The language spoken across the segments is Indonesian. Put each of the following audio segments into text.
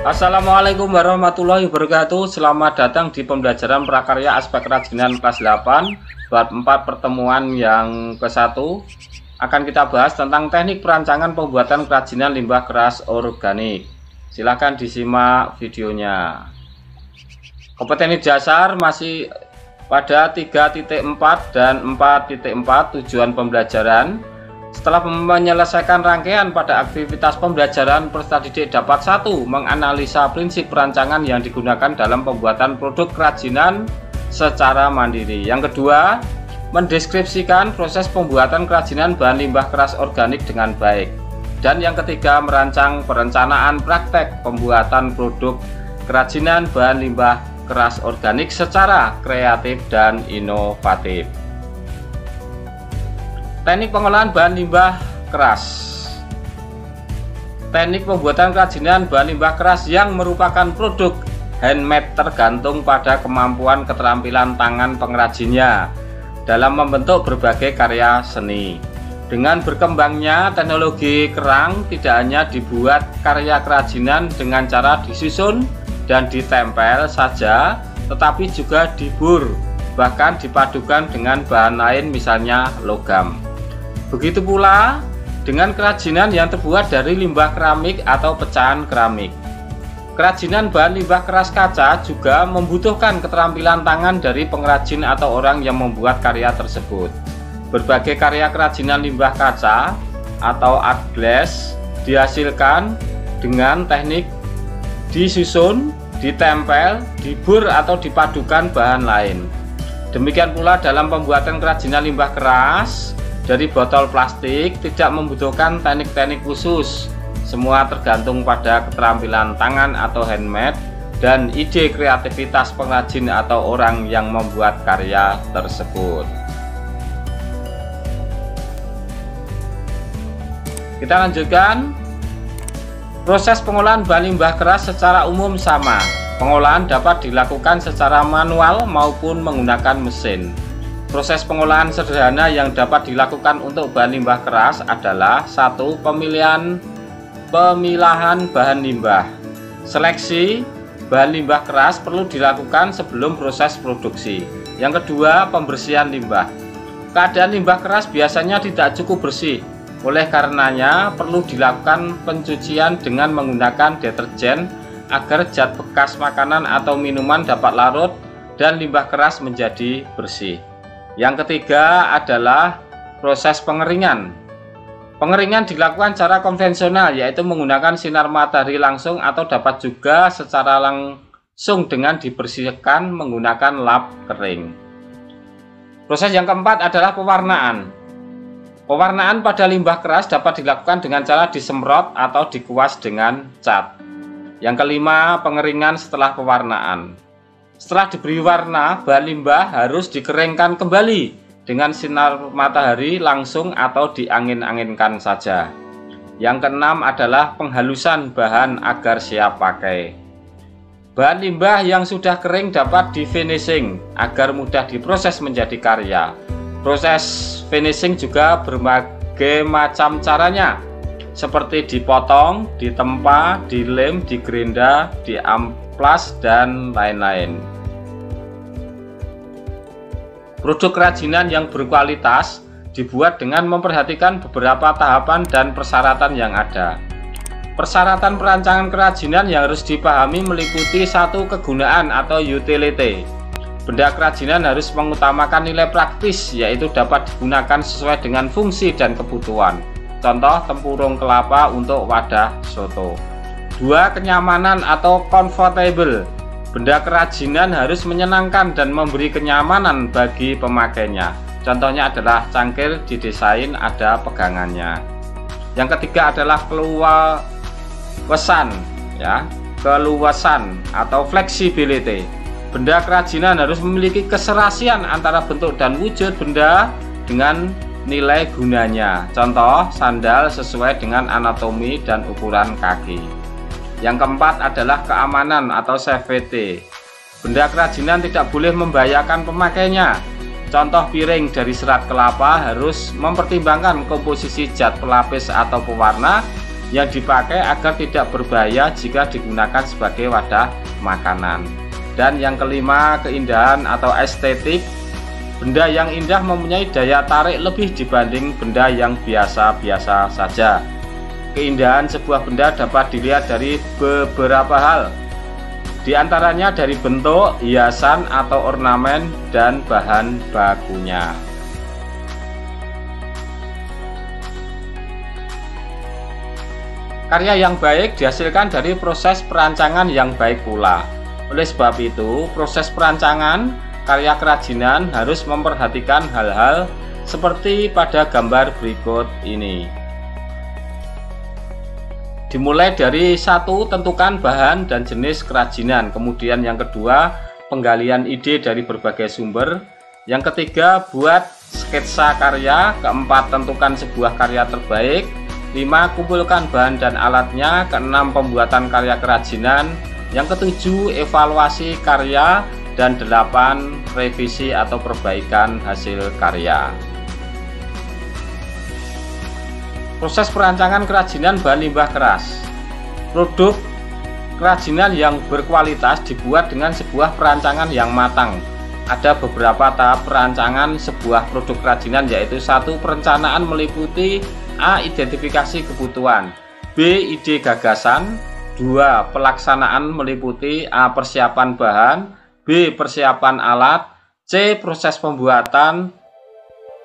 Assalamualaikum warahmatullahi wabarakatuh. Selamat datang di pembelajaran prakarya aspek kerajinan kelas 8 bab 4 pertemuan yang ke-1. Akan kita bahas tentang teknik perancangan pembuatan kerajinan limbah keras organik. Silahkan disimak videonya. Kompetensi dasar masih pada 3.4 dan 4.4 tujuan pembelajaran. Setelah menyelesaikan rangkaian pada aktivitas pembelajaran, peserta didik dapat 1. Menganalisa prinsip perancangan yang digunakan dalam pembuatan produk kerajinan secara mandiri. Yang kedua, mendeskripsikan proses pembuatan kerajinan bahan limbah keras organik dengan baik. Dan yang ketiga, merancang perencanaan praktek pembuatan produk kerajinan bahan limbah keras organik secara kreatif dan inovatif. Teknik pengolahan bahan limbah keras. Teknik pembuatan kerajinan bahan limbah keras yang merupakan produk handmade tergantung pada kemampuan keterampilan tangan pengrajinnya dalam membentuk berbagai karya seni. Dengan berkembangnya teknologi kerang, tidak hanya dibuat karya kerajinan dengan cara disusun dan ditempel saja, tetapi juga dibur, bahkan dipadukan dengan bahan lain, misalnya logam. Begitu pula dengan kerajinan yang terbuat dari limbah keramik atau pecahan keramik. Kerajinan bahan limbah keras kaca juga membutuhkan keterampilan tangan dari pengrajin atau orang yang membuat karya tersebut. Berbagai karya kerajinan limbah kaca atau art glass dihasilkan dengan teknik disusun, ditempel, dibur atau dipadukan bahan lain. Demikian pula dalam pembuatan kerajinan limbah keras dari botol plastik tidak membutuhkan teknik-teknik khusus. Semua tergantung pada keterampilan tangan atau handmade dan ide kreativitas pengrajin atau orang yang membuat karya tersebut. Kita lanjutkan. Proses pengolahan bahan limbah keras secara umum sama. Pengolahan dapat dilakukan secara manual maupun menggunakan mesin. Proses pengolahan sederhana yang dapat dilakukan untuk bahan limbah keras adalah 1. Pemilahan bahan limbah. Seleksi bahan limbah keras perlu dilakukan sebelum proses produksi. Yang kedua, pembersihan limbah. Keadaan limbah keras biasanya tidak cukup bersih. Oleh karenanya perlu dilakukan pencucian dengan menggunakan deterjen agar zat bekas makanan atau minuman dapat larut dan limbah keras menjadi bersih. Yang ketiga adalah proses pengeringan. Pengeringan dilakukan secara konvensional, yaitu menggunakan sinar matahari langsung atau dapat juga secara langsung dengan dibersihkan menggunakan lap kering. Proses yang keempat adalah pewarnaan. Pewarnaan pada limbah keras dapat dilakukan dengan cara disemprot atau dikuas dengan cat. Yang kelima, pengeringan setelah pewarnaan. Setelah diberi warna, bahan limbah harus dikeringkan kembali dengan sinar matahari langsung atau diangin-anginkan saja. Yang keenam adalah penghalusan bahan agar siap pakai. Bahan limbah yang sudah kering dapat di finishing agar mudah diproses menjadi karya. Proses finishing juga berbagai macam caranya, seperti dipotong, ditempa, dilem, digerinda, diamplas, dan lain-lain. Produk kerajinan yang berkualitas dibuat dengan memperhatikan beberapa tahapan dan persyaratan yang ada. Persyaratan perancangan kerajinan yang harus dipahami meliputi 1. Kegunaan atau utility. Benda kerajinan harus mengutamakan nilai praktis, yaitu dapat digunakan sesuai dengan fungsi dan kebutuhan. Contoh, tempurung kelapa untuk wadah soto. 2. Kenyamanan atau comfortable. Benda kerajinan harus menyenangkan dan memberi kenyamanan bagi pemakainya. Contohnya adalah cangkir didesain ada pegangannya. Yang ketiga adalah keluasan, keluasan atau flexibility. Benda kerajinan harus memiliki keserasian antara bentuk dan wujud benda dengan nilai gunanya. Contoh, sandal sesuai dengan anatomi dan ukuran kaki. Yang keempat adalah keamanan atau safety. Benda kerajinan tidak boleh membahayakan pemakainya. Contoh, piring dari serat kelapa harus mempertimbangkan komposisi zat pelapis atau pewarna yang dipakai agar tidak berbahaya jika digunakan sebagai wadah makanan. Dan yang kelima, keindahan atau estetik. Benda yang indah mempunyai daya tarik lebih dibanding benda yang biasa-biasa saja. Keindahan sebuah benda dapat dilihat dari beberapa hal, di antaranya dari bentuk, hiasan atau ornamen, dan bahan bakunya. Karya yang baik dihasilkan dari proses perancangan yang baik pula. Oleh sebab itu, proses perancangan karya kerajinan harus memperhatikan hal-hal seperti pada gambar berikut ini. Dimulai dari satu, tentukan bahan dan jenis kerajinan. Kemudian yang kedua, penggalian ide dari berbagai sumber. Yang ketiga, buat sketsa karya. Keempat, tentukan sebuah karya terbaik. 5, kumpulkan bahan dan alatnya. Keenam, pembuatan karya kerajinan. Yang ketujuh, evaluasi karya. Dan 8, revisi atau perbaikan hasil karya. Proses perancangan kerajinan bahan limbah keras. Produk kerajinan yang berkualitas dibuat dengan sebuah perancangan yang matang. Ada beberapa tahap perancangan sebuah produk kerajinan, yaitu 1. Perencanaan meliputi A. Identifikasi kebutuhan, B. Ide gagasan, 2. Pelaksanaan meliputi A. Persiapan bahan, B. Persiapan alat, C. Proses pembuatan.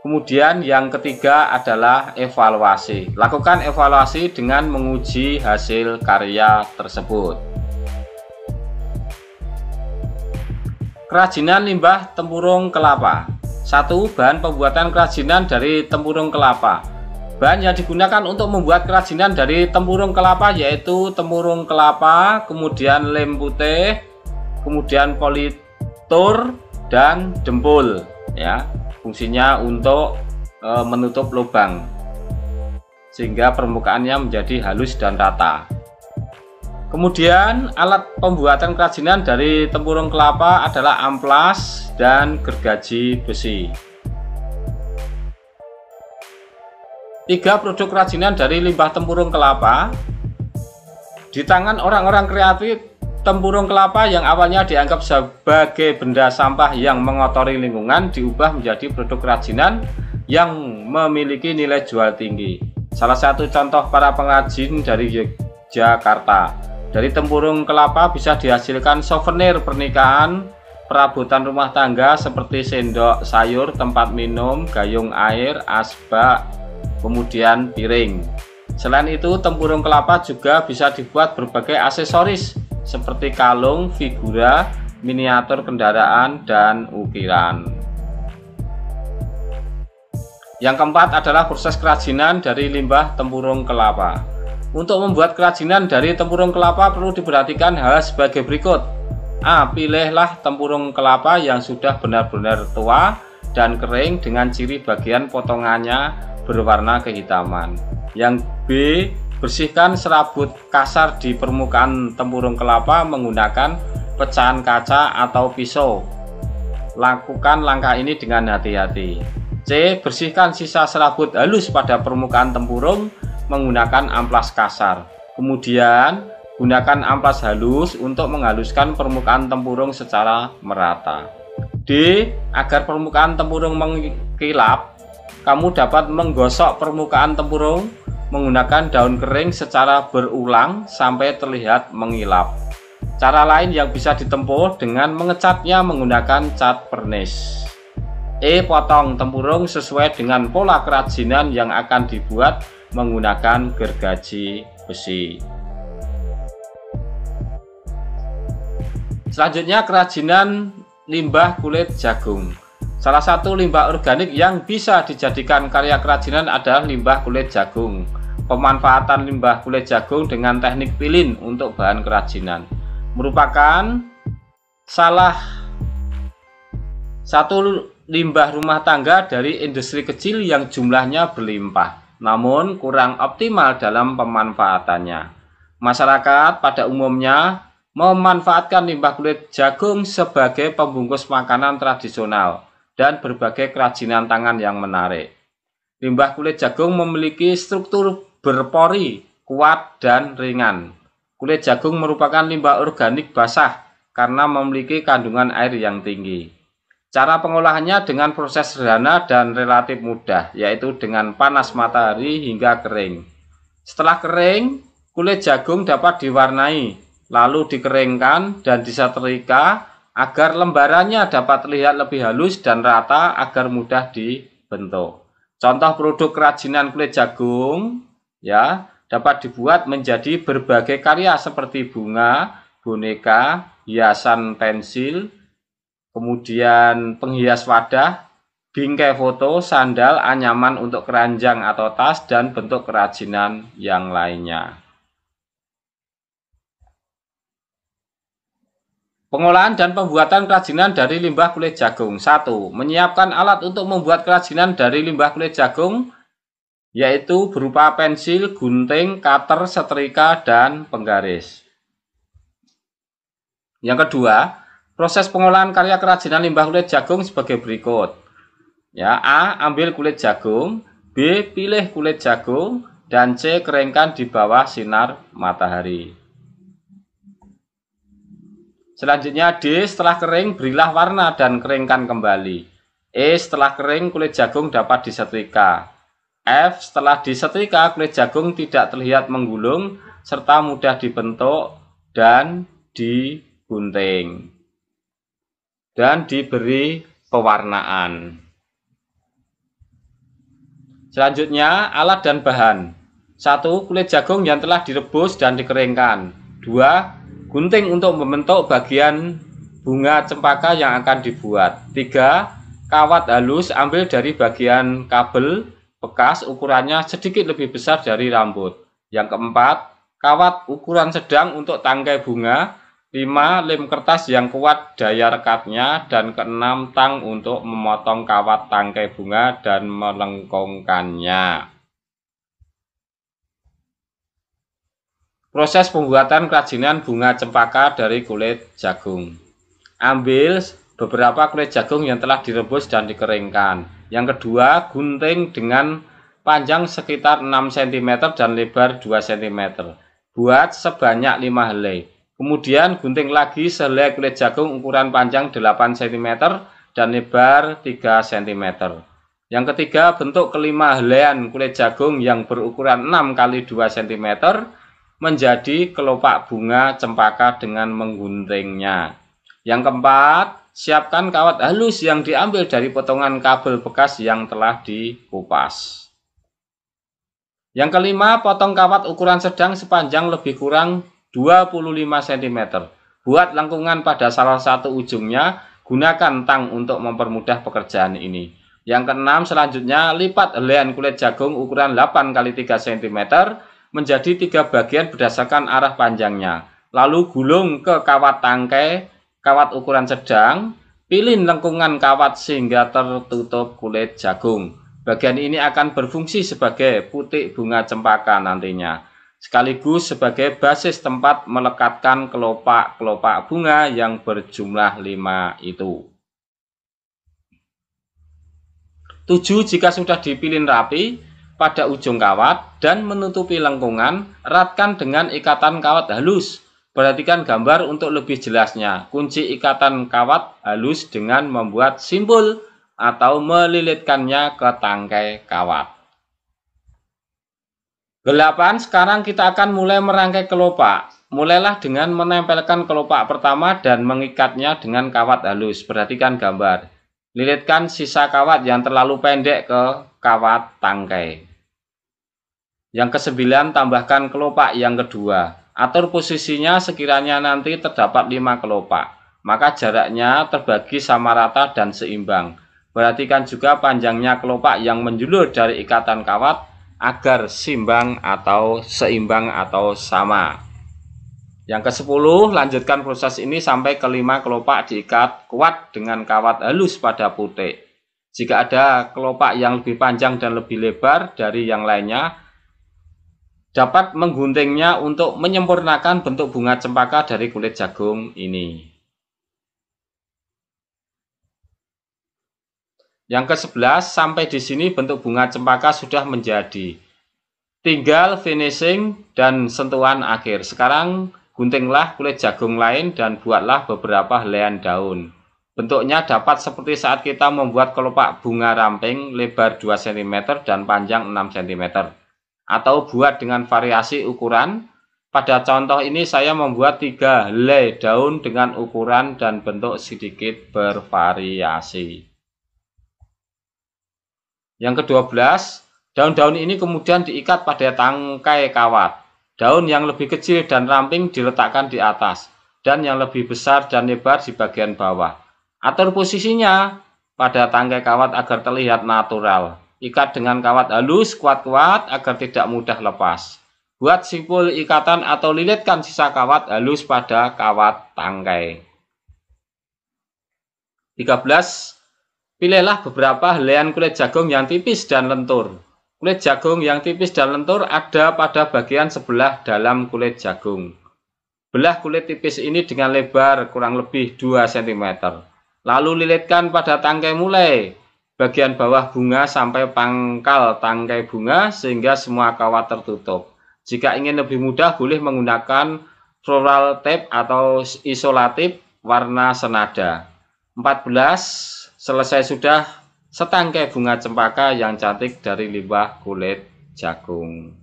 Kemudian yang ketiga adalah evaluasi. Lakukan evaluasi dengan menguji hasil karya tersebut. Kerajinan limbah tempurung kelapa. 1. Bahan pembuatan kerajinan dari tempurung kelapa. Bahan yang digunakan untuk membuat kerajinan dari tempurung kelapa yaitu tempurung kelapa, kemudian lem putih, kemudian politur dan dempul, ya. Fungsinya untuk menutup lubang sehingga permukaannya menjadi halus dan rata. Kemudian alat pembuatan kerajinan dari tempurung kelapa adalah amplas dan gergaji besi. 3. Produk kerajinan dari limbah tempurung kelapa. Di tangan orang-orang kreatif, tempurung kelapa yang awalnya dianggap sebagai benda sampah yang mengotori lingkungan diubah menjadi produk kerajinan yang memiliki nilai jual tinggi. Salah satu contoh para pengrajin dari Yogyakarta. Dari tempurung kelapa bisa dihasilkan souvenir pernikahan, perabotan rumah tangga seperti sendok sayur, tempat minum, gayung air, asbak, kemudian piring. Selain itu, tempurung kelapa juga bisa dibuat berbagai aksesoris seperti kalung, figura, miniatur kendaraan, dan ukiran. Yang keempat adalah proses kerajinan dari limbah tempurung kelapa. Untuk membuat kerajinan dari tempurung kelapa perlu diperhatikan hal sebagai berikut. A. Pilihlah tempurung kelapa yang sudah benar-benar tua dan kering dengan ciri bagian potongannya berwarna kehitaman. Yang B. Bersihkan serabut kasar di permukaan tempurung kelapa menggunakan pecahan kaca atau pisau. Lakukan langkah ini dengan hati-hati. C. Bersihkan sisa serabut halus pada permukaan tempurung menggunakan amplas kasar. Kemudian gunakan amplas halus untuk menghaluskan permukaan tempurung secara merata. D. Agar permukaan tempurung mengkilap, kamu dapat menggosok permukaan tempurung menggunakan daun kering secara berulang sampai terlihat mengilap. Cara lain yang bisa ditempuh dengan mengecatnya menggunakan cat pernis. E. Potong tempurung sesuai dengan pola kerajinan yang akan dibuat menggunakan gergaji besi. Selanjutnya, kerajinan limbah kulit jagung. Salah satu limbah organik yang bisa dijadikan karya kerajinan adalah limbah kulit jagung. Pemanfaatan limbah kulit jagung dengan teknik pilin untuk bahan kerajinan merupakan salah satu limbah rumah tangga dari industri kecil yang jumlahnya berlimpah, namun kurang optimal dalam pemanfaatannya. Masyarakat pada umumnya memanfaatkan limbah kulit jagung sebagai pembungkus makanan tradisional dan berbagai kerajinan tangan yang menarik. Limbah kulit jagung memiliki struktur berpori kuat, dan ringan. Kulit jagung merupakan limbah organik basah karena memiliki kandungan air yang tinggi. Cara pengolahannya dengan proses sederhana dan relatif mudah, yaitu dengan panas matahari hingga kering. Setelah kering, kulit jagung dapat diwarnai, lalu dikeringkan dan disetrika agar lembarannya dapat terlihat lebih halus dan rata agar mudah dibentuk. Contoh produk kerajinan kulit jagung ya dapat dibuat menjadi berbagai karya seperti bunga, boneka, hiasan pensil, kemudian penghias wadah, bingkai foto, sandal, anyaman untuk keranjang atau tas, dan bentuk kerajinan yang lainnya. Pengolahan dan pembuatan kerajinan dari limbah kulit jagung. 1. Menyiapkan alat untuk membuat kerajinan dari limbah kulit jagung, yaitu berupa pensil, gunting, cutter, setrika, dan penggaris. Yang kedua, proses pengolahan karya kerajinan limbah kulit jagung sebagai berikut. Ya, A. Ambil kulit jagung, B. Pilih kulit jagung, dan C. Keringkan di bawah sinar matahari. Selanjutnya D. Setelah kering, berilah warna dan keringkan kembali. E. Setelah kering, kulit jagung dapat disetrika. F. Setelah disetrika, kulit jagung tidak terlihat menggulung serta mudah dibentuk dan digunting dan diberi pewarnaan. Selanjutnya, alat dan bahan. 1. Kulit jagung yang telah direbus dan dikeringkan. 2. Gunting untuk membentuk bagian bunga cempaka yang akan dibuat. 3. Kawat halus ambil dari bagian kabel bekas, ukurannya sedikit lebih besar dari rambut. Yang keempat, kawat ukuran sedang untuk tangkai bunga. 5. Lem kertas yang kuat daya rekatnya. Dan keenam, tang untuk memotong kawat tangkai bunga dan melengkungkannya. Proses pembuatan kerajinan bunga cempaka dari kulit jagung. Ambil beberapa kulit jagung yang telah direbus dan dikeringkan. Yang kedua, gunting dengan panjang sekitar 6 cm dan lebar 2 cm. Buat sebanyak 5 helai. Kemudian gunting lagi sehelai kulit jagung ukuran panjang 8 cm dan lebar 3 cm. Yang ketiga, bentuk kelima helaian kulit jagung yang berukuran 6 x 2 cm menjadi kelopak bunga cempaka dengan mengguntingnya. Yang keempat, siapkan kawat halus yang diambil dari potongan kabel bekas yang telah dikupas. Yang kelima, potong kawat ukuran sedang sepanjang lebih kurang 25 cm. Buat lengkungan pada salah satu ujungnya, gunakan tang untuk mempermudah pekerjaan ini. Yang keenam, selanjutnya lipat helaian kulit jagung ukuran 8 x 3 cm menjadi 3 bagian berdasarkan arah panjangnya. Lalu gulung ke kawat tangkai, kawat ukuran sedang, pilih lengkungan kawat sehingga tertutup kulit jagung. Bagian ini akan berfungsi sebagai putik bunga cempaka nantinya, sekaligus sebagai basis tempat melekatkan kelopak-kelopak bunga yang berjumlah 5 itu. 7. Jika sudah dipilin rapi pada ujung kawat dan menutupi lengkungan, eratkan dengan ikatan kawat halus. Perhatikan gambar untuk lebih jelasnya. Kunci ikatan kawat halus dengan membuat simpul atau melilitkannya ke tangkai kawat. 8. Sekarang kita akan mulai merangkai kelopak. Mulailah dengan menempelkan kelopak pertama dan mengikatnya dengan kawat halus. Perhatikan gambar. Lilitkan sisa kawat yang terlalu pendek ke kawat tangkai. Yang ke-9, tambahkan kelopak yang kedua. Atur posisinya sekiranya nanti terdapat 5 kelopak. Maka jaraknya terbagi sama rata dan seimbang. Perhatikan juga panjangnya kelopak yang menjulur dari ikatan kawat agar seimbang atau sama. Yang ke-10, lanjutkan proses ini sampai ke 5 kelopak diikat kuat dengan kawat halus pada putik. Jika ada kelopak yang lebih panjang dan lebih lebar dari yang lainnya, dapat mengguntingnya untuk menyempurnakan bentuk bunga cempaka dari kulit jagung ini. Yang ke-11, sampai di sini bentuk bunga cempaka sudah menjadi. Tinggal finishing dan sentuhan akhir. Sekarang guntinglah kulit jagung lain dan buatlah beberapa helaian daun. Bentuknya dapat seperti saat kita membuat kelopak bunga ramping lebar 2 cm dan panjang 6 cm. Atau buat dengan variasi ukuran. Pada contoh ini saya membuat 3 helai daun dengan ukuran dan bentuk sedikit bervariasi. Yang ke-12, daun-daun ini kemudian diikat pada tangkai kawat. Daun yang lebih kecil dan ramping diletakkan di atas, dan yang lebih besar dan lebar di bagian bawah. Atur posisinya pada tangkai kawat agar terlihat natural. Ikat dengan kawat halus kuat-kuat agar tidak mudah lepas. Buat simpul ikatan atau lilitkan sisa kawat halus pada kawat tangkai. 13. Pilihlah beberapa helaian kulit jagung yang tipis dan lentur. Kulit jagung yang tipis dan lentur ada pada bagian sebelah dalam kulit jagung. Belah kulit tipis ini dengan lebar kurang lebih 2 cm. Lalu lilitkan pada tangkai mulai bagian bawah bunga sampai pangkal tangkai bunga sehingga semua kawat tertutup. Jika ingin lebih mudah boleh menggunakan floral tape atau isolatif warna senada. 14. Selesai sudah setangkai bunga cempaka yang cantik dari limbah kulit jagung.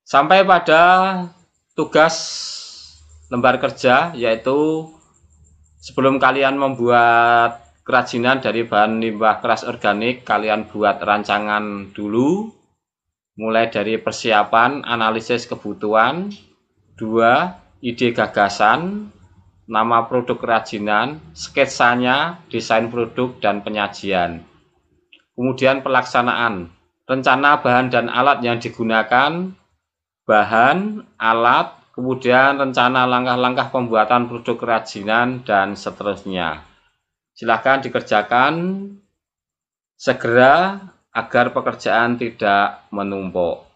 Sampai pada tugas lembar kerja, yaitu sebelum kalian membuat kerajinan dari bahan limbah keras organik, kalian buat rancangan dulu, mulai dari persiapan, analisis kebutuhan, 2. Ide gagasan, nama produk kerajinan, sketsanya, desain produk, dan penyajian. Kemudian pelaksanaan, rencana bahan dan alat yang digunakan, bahan, alat, kemudian rencana langkah-langkah pembuatan produk kerajinan, dan seterusnya. Silahkan dikerjakan segera agar pekerjaan tidak menumpuk.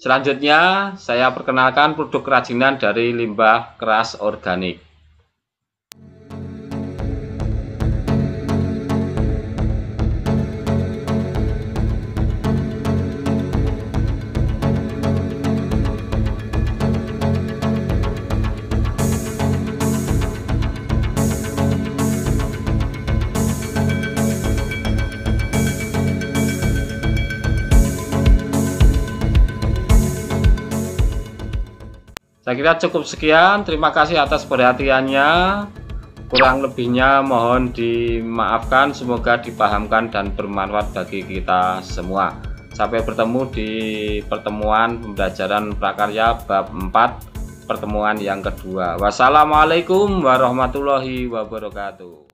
Selanjutnya, saya perkenalkan produk kerajinan dari limbah keras organik. Saya kira cukup sekian. Terima kasih atas perhatiannya. Kurang lebihnya mohon dimaafkan. Semoga dipahamkan dan bermanfaat bagi kita semua. Sampai bertemu di pertemuan pembelajaran prakarya bab 4, pertemuan yang kedua. Wassalamualaikum warahmatullahi wabarakatuh.